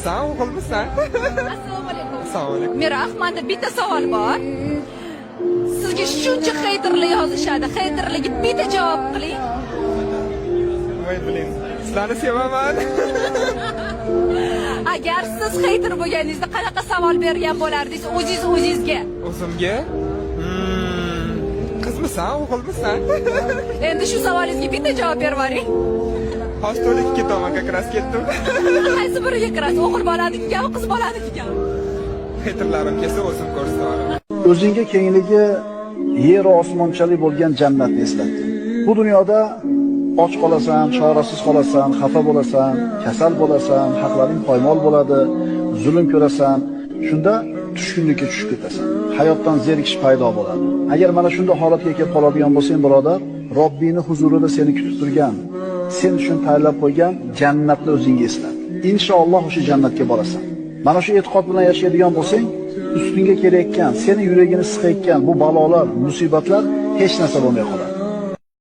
Qizmisan, o'g'ilmisan? Assalomu alaykum. Assalomu alaykum. Miroh, menda bitta savol bor. Sizga shuncha xeyterli yozishadi. Xeyterliga bitta javob qiling. Voy biling. Sizlarni sevaman. Agar siz xeyter bo'lganingizda qanaqa savol bergan bo'lardingiz o'zingizga? O'zimga? Qizmisan, o'g'ilmisan? Endi shu savolingizga bitta javob berib yuboring. Hozir to'lib ketaman, kakras ketdim. Qaysi biriga kirasiz? O'g'il bolaniki-mi, qiz bolaniki-mi? Xeyterlarim kelsa o'zim ko'rsataman. O'zingga kengligi yer osmonchalik bo'lgan jannatni eslatdi. Bu dunyoda och qolasan, chorasiz qolasan, xafa bo'lasan, kasal bo'lasan, haqlaring poymol bo'ladi, zulm ko'rasan, shunda tushkunlikka tushib ketasan. Hayotdan zerikish paydo bo'ladi. Agar mana shunday holatga kelib qoladigan bo'lsang, birodar, Robbingning huzurida seni kutib turgan, sen uchun tayyorlab qo'ygan jannatni o'zingga eslat. Inshaalloh o'sha jannatga borasan. Mana shu e'tiqod bilan yashaydigan bo'lsang, ustingga kelayotgan, seni yuragini siqayotgan bu balolar, musibatlar hech narsa bo'lmay qoladi.